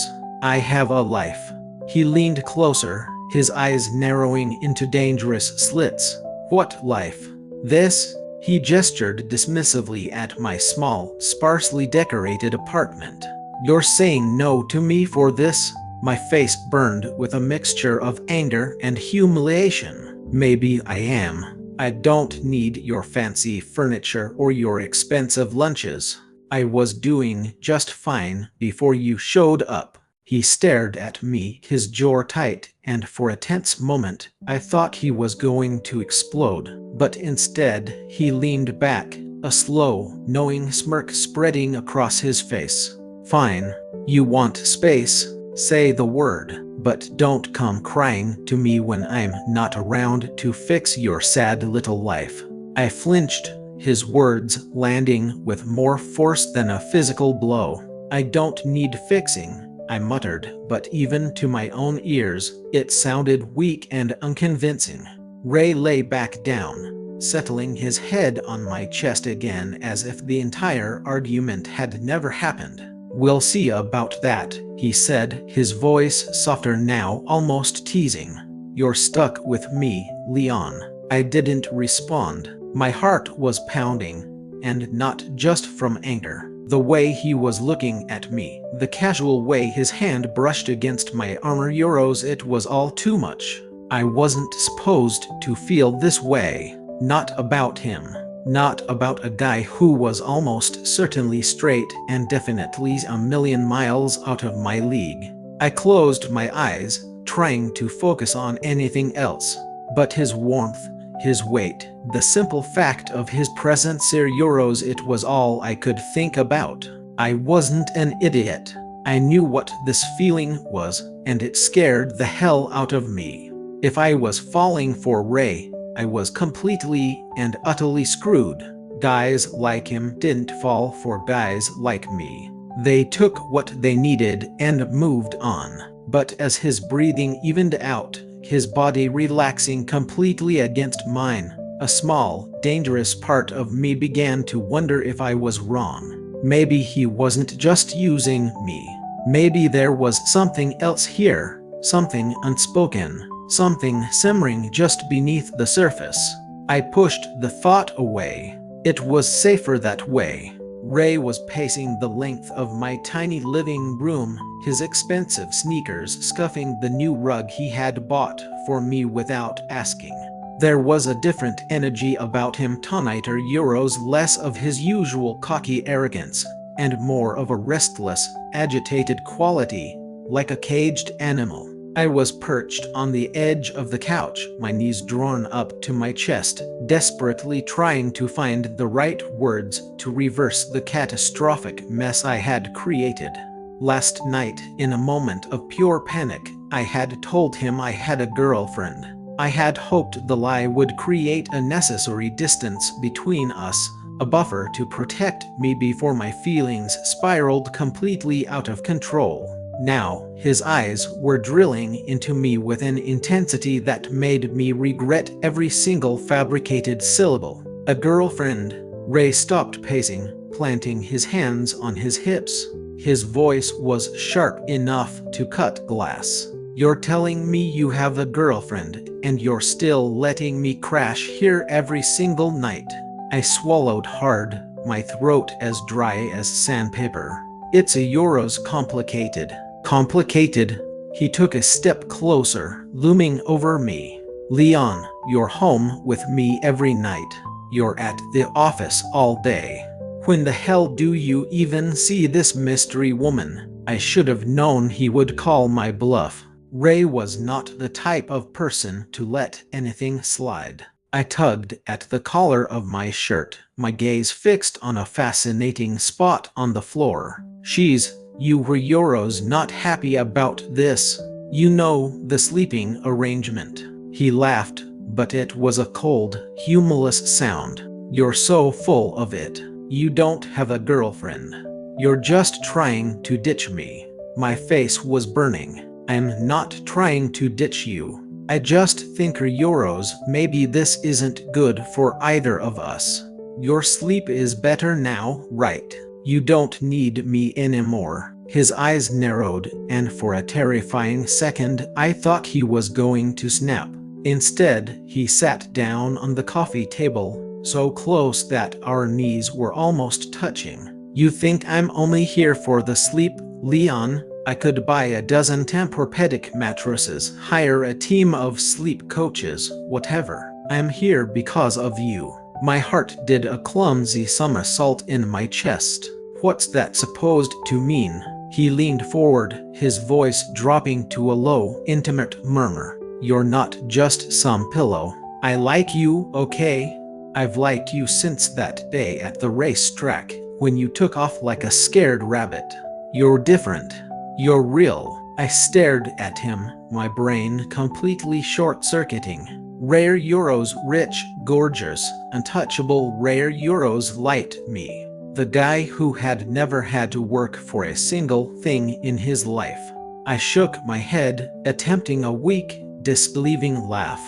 I have a life. He leaned closer, his eyes narrowing into dangerous slits. What life? This? He gestured dismissively at my small, sparsely decorated apartment. You're saying no to me for this? My face burned with a mixture of anger and humiliation. Maybe I am. I don't need your fancy furniture or your expensive lunches. I was doing just fine before you showed up. He stared at me, his jaw tight, and for a tense moment, I thought he was going to explode. But instead, he leaned back, a slow, knowing smirk spreading across his face. Fine. You want space? Say the word, but don't come crying to me when I'm not around to fix your sad little life. I flinched, his words landing with more force than a physical blow. I don't need fixing, I muttered, but even to my own ears, it sounded weak and unconvincing. Ray lay back down, settling his head on my chest again as if the entire argument had never happened. We'll see about that, he said, his voice softer now, almost teasing. You're stuck with me, Leon. I didn't respond. My heart was pounding, and not just from anger. The way he was looking at me, the casual way his hand brushed against my armor, Euros, it was all too much. I wasn't supposed to feel this way. Not about him. Not about a guy who was almost certainly straight and definitely a million miles out of my league. I closed my eyes, trying to focus on anything else. But his warmth, his weight, the simple fact of his presence here, Euros, it was all I could think about. I wasn't an idiot. I knew what this feeling was, and it scared the hell out of me. If I was falling for Ray, I was completely and utterly screwed. Guys like him didn't fall for guys like me. They took what they needed and moved on. But as his breathing evened out, his body relaxing completely against mine, a small, dangerous part of me began to wonder if I was wrong. Maybe he wasn't just using me. Maybe there was something else here, something unspoken. Something simmering just beneath the surface. I pushed the thought away. It was safer that way. Ray was pacing the length of my tiny living room, his expensive sneakers scuffing the new rug he had bought for me without asking. There was a different energy about him tonight, Euros, less of his usual cocky arrogance, and more of a restless, agitated quality, like a caged animal. I was perched on the edge of the couch, my knees drawn up to my chest, desperately trying to find the right words to reverse the catastrophic mess I had created. Last night, in a moment of pure panic, I had told him I had a girlfriend. I had hoped the lie would create a necessary distance between us, a buffer to protect me before my feelings spiraled completely out of control. Now, his eyes were drilling into me with an intensity that made me regret every single fabricated syllable. A girlfriend. Ray stopped pacing, planting his hands on his hips. His voice was sharp enough to cut glass. You're telling me you have a girlfriend, and you're still letting me crash here every single night. I swallowed hard, my throat as dry as sandpaper. It's a Euros complicated. Complicated? He took a step closer, looming over me. Leon, you're home with me every night. You're at the office all day. When the hell do you even see this mystery woman? I should have known he would call my bluff. Ray was not the type of person to let anything slide. I tugged at the collar of my shirt, my gaze fixed on a fascinating spot on the floor. You were Euros not happy about this. You know, the sleeping arrangement. He laughed, but it was a cold, humorless sound. You're so full of it. You don't have a girlfriend. You're just trying to ditch me. My face was burning. I'm not trying to ditch you. I just think Euros, maybe this isn't good for either of us. Your sleep is better now, right? You don't need me anymore. His eyes narrowed, and for a terrifying second I thought he was going to snap. Instead, he sat down on the coffee table, so close that our knees were almost touching. You think I'm only here for the sleep, Leon? I could buy a dozen Tempur-Pedic mattresses, hire a team of sleep coaches, whatever. I'm here because of you. My heart did a clumsy somersault in my chest. What's that supposed to mean? He leaned forward, his voice dropping to a low, intimate murmur. You're not just some pillow. I like you, okay? I've liked you since that day at the racetrack, when you took off like a scared rabbit. You're different. You're real. I stared at him, my brain completely short-circuiting. Rare Euros, rich, gorgeous, untouchable rare Euros light me. The guy who had never had to work for a single thing in his life. I shook my head, attempting a weak, disbelieving laugh.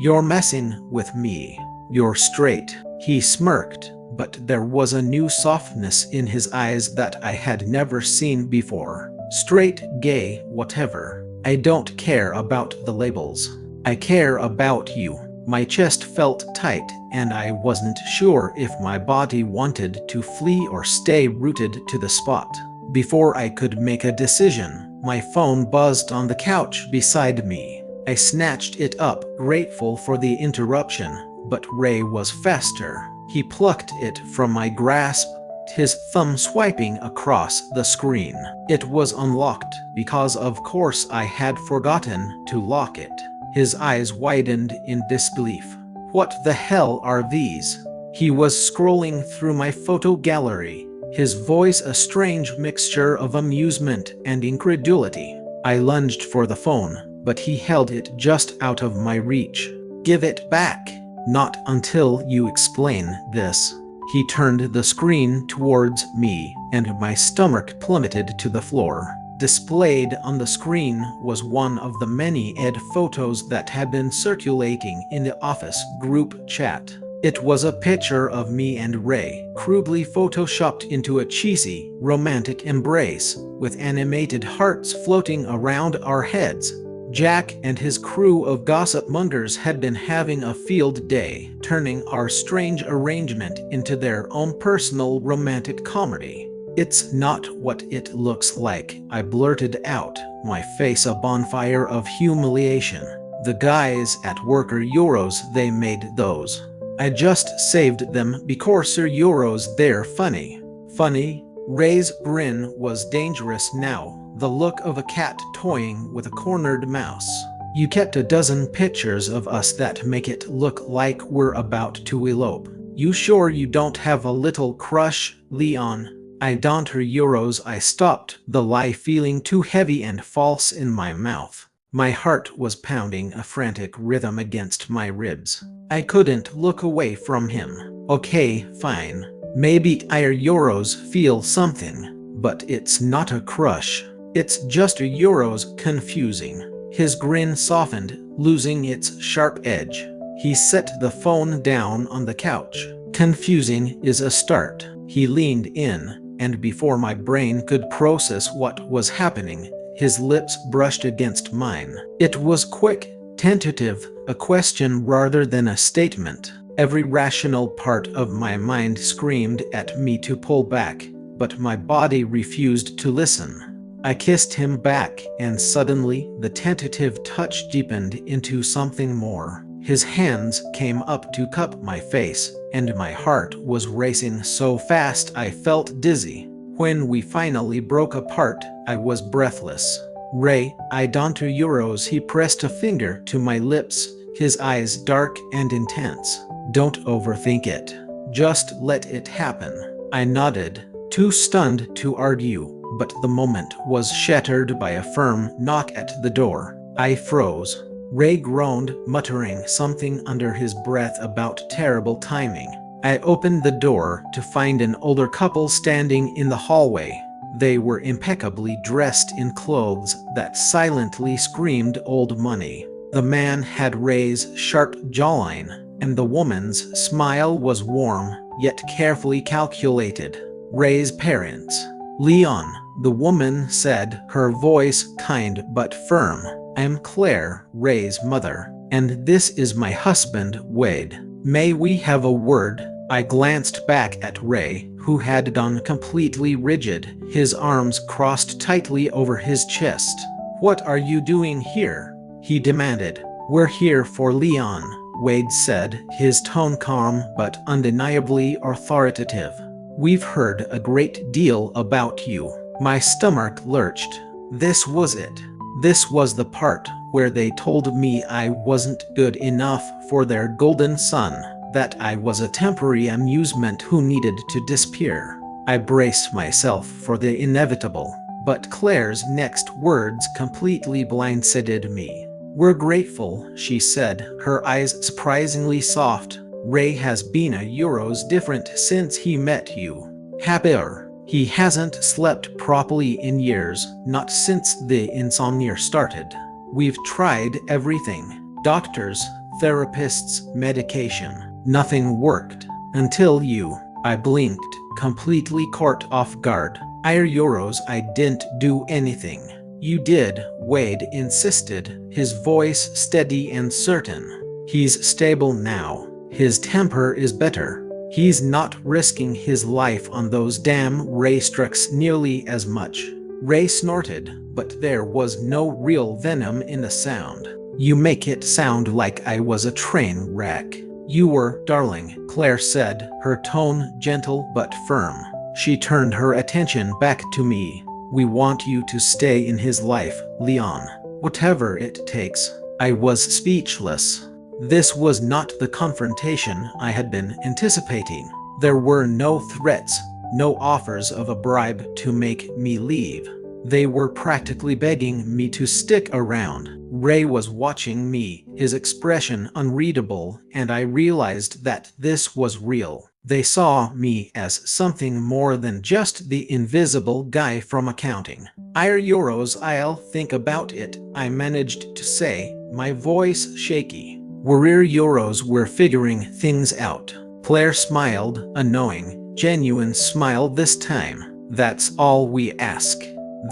You're messing with me. You're straight. He smirked, but there was a new softness in his eyes that I had never seen before. Straight, gay, whatever. I don't care about the labels. I care about you. My chest felt tight, and I wasn't sure if my body wanted to flee or stay rooted to the spot. Before I could make a decision, my phone buzzed on the couch beside me. I snatched it up, grateful for the interruption, but Ray was faster. He plucked it from my grasp, his thumb swiping across the screen. It was unlocked, because of course I had forgotten to lock it. His eyes widened in disbelief. What the hell are these? He was scrolling through my photo gallery, his voice a strange mixture of amusement and incredulity. I lunged for the phone, but he held it just out of my reach. Give it back. Not until you explain this. He turned the screen towards me, and my stomach plummeted to the floor. Displayed on the screen was one of the many photos that had been circulating in the office group chat. It was a picture of me and Ray, crudely photoshopped into a cheesy, romantic embrace, with animated hearts floating around our heads. Jack and his crew of gossip mongers had been having a field day, turning our strange arrangement into their own personal romantic comedy. It's not what it looks like, I blurted out, my face a bonfire of humiliation. The guys at work are Euros, they made those. I just saved them because Euros, they're funny. Funny? Ray's grin was dangerous now. The look of a cat toying with a cornered mouse. You kept a dozen pictures of us that make it look like we're about to elope. You sure you don't have a little crush, Leon? I don't Euros. I stopped the lie, feeling too heavy and false in my mouth. My heart was pounding a frantic rhythm against my ribs. I couldn't look away from him. Okay, fine. Maybe our Euros feel something, but it's not a crush. It's just a Euros confusing. His grin softened, losing its sharp edge. He set the phone down on the couch. Confusing is a start. He leaned in, and before my brain could process what was happening, his lips brushed against mine. It was quick, tentative, a question rather than a statement. Every rational part of my mind screamed at me to pull back, but my body refused to listen. I kissed him back, and suddenly the tentative touch deepened into something more. His hands came up to cup my face, and my heart was racing so fast I felt dizzy. When we finally broke apart, I was breathless. Ray, I don't do Euros. He pressed a finger to my lips, his eyes dark and intense. Don't overthink it. Just let it happen. I nodded, too stunned to argue, but the moment was shattered by a firm knock at the door. I froze. Ray groaned, muttering something under his breath about terrible timing. I opened the door to find an older couple standing in the hallway. They were impeccably dressed in clothes that silently screamed old money. The man had Ray's sharp jawline, and the woman's smile was warm, yet carefully calculated. Ray's parents. Leon, the woman said, her voice kind but firm. I'm Claire, Ray's mother, and this is my husband, Wade. May we have a word? I glanced back at Ray, who had gone completely rigid, his arms crossed tightly over his chest. What are you doing here? He demanded. We're here for Leon, Wade said, his tone calm but undeniably authoritative. We've heard a great deal about you. My stomach lurched. This was it. This was the part where they told me I wasn't good enough for their golden son, that I was a temporary amusement who needed to disappear. I braced myself for the inevitable, but Claire's next words completely blindsided me. We're grateful, she said, her eyes surprisingly soft. Ray has been a Euros different since he met you. Happier. He hasn't slept properly in years, not since the insomnia started. We've tried everything. Doctors, therapists, medication. Nothing worked. Until you. I blinked, completely caught off guard. Euros, I didn't do anything. You did, Wade insisted, his voice steady and certain. He's stable now. His temper is better. He's not risking his life on those damn racetracks nearly as much. Ray snorted, but there was no real venom in the sound. You make it sound like I was a train wreck. You were, darling, Claire said, her tone gentle but firm. She turned her attention back to me. We want you to stay in his life, Leon. Whatever it takes. I was speechless. This was not the confrontation I had been anticipating. There were no threats, no offers of a bribe to make me leave. They were practically begging me to stick around. Ray was watching me, his expression unreadable, and I realized that this was real. They saw me as something more than just the invisible guy from accounting. Euros, I'll think about it, I managed to say, my voice shaky. We're Euros, we're figuring things out. Claire smiled, a knowing, genuine smile this time. That's all we ask.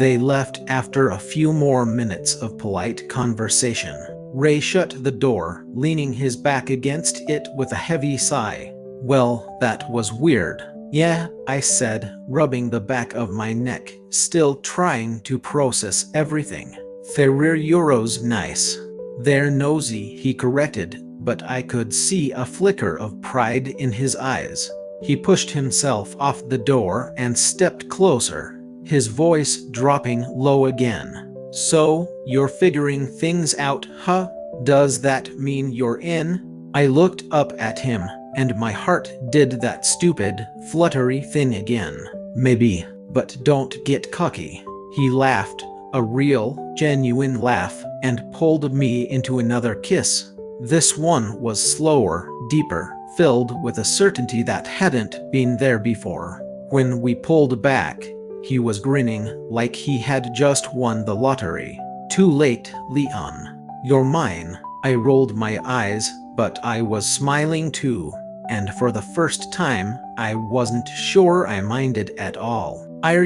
They left after a few more minutes of polite conversation. Ray shut the door, leaning his back against it with a heavy sigh. Well, that was weird. Yeah, I said, rubbing the back of my neck, still trying to process everything. They're Euros nice. They're nosy, he corrected, but I could see a flicker of pride in his eyes. He pushed himself off the door and stepped closer, his voice dropping low again. So, you're figuring things out, huh? Does that mean you're in? I looked up at him, and my heart did that stupid, fluttery thing again. Maybe, but don't get cocky. He laughed, a real, genuine laugh, and pulled me into another kiss. This one was slower, deeper, filled with a certainty that hadn't been there before. When we pulled back, he was grinning like he had just won the lottery. "Too late, Leon. You're mine." I rolled my eyes, but I was smiling too. And for the first time, I wasn't sure I minded at all. I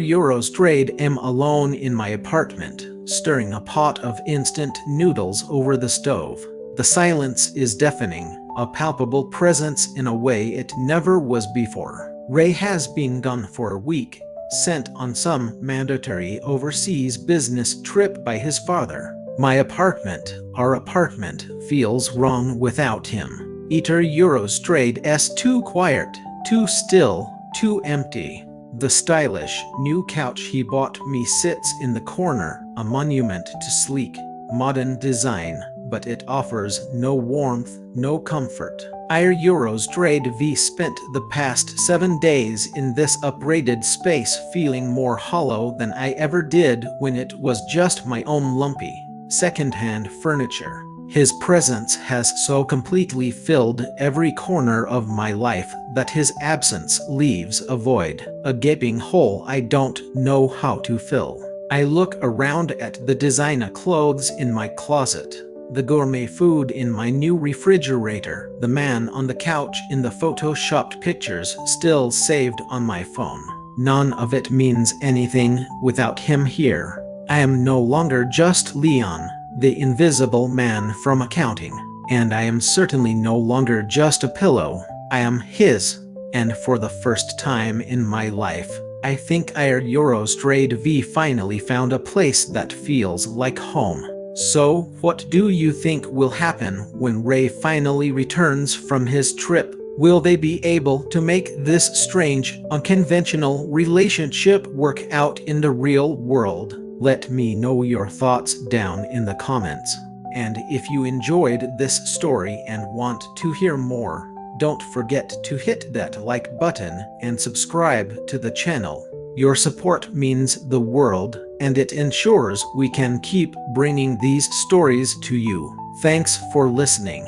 am alone in my apartment, stirring a pot of instant noodles over the stove. The silence is deafening, a palpable presence in a way it never was before. Ray has been gone for a week, sent on some mandatory overseas business trip by his father. Our apartment, feels wrong without him. Eurostrade's too quiet, too still, too empty. The stylish, new couch he bought me sits in the corner, a monument to sleek, modern design, but it offers no warmth, no comfort. Eurostrade spent the past 7 days in this upgraded space feeling more hollow than I ever did when it was just my own lumpy, second-hand furniture. His presence has so completely filled every corner of my life that his absence leaves a void, a gaping hole I don't know how to fill. I look around at the designer clothes in my closet, the gourmet food in my new refrigerator, the man on the couch in the photoshopped pictures still saved on my phone. None of it means anything without him here. I am no longer just Leon, the invisible man from accounting, and I am certainly no longer just a pillow. I am his, and for the first time in my life, I think Eurostrade finally found a place that feels like home. So, what do you think will happen when Ray finally returns from his trip? Will they be able to make this strange, unconventional relationship work out in the real world? Let me know your thoughts down in the comments. And if you enjoyed this story and want to hear more, don't forget to hit that like button and subscribe to the channel. Your support means the world, and it ensures we can keep bringing these stories to you. Thanks for listening.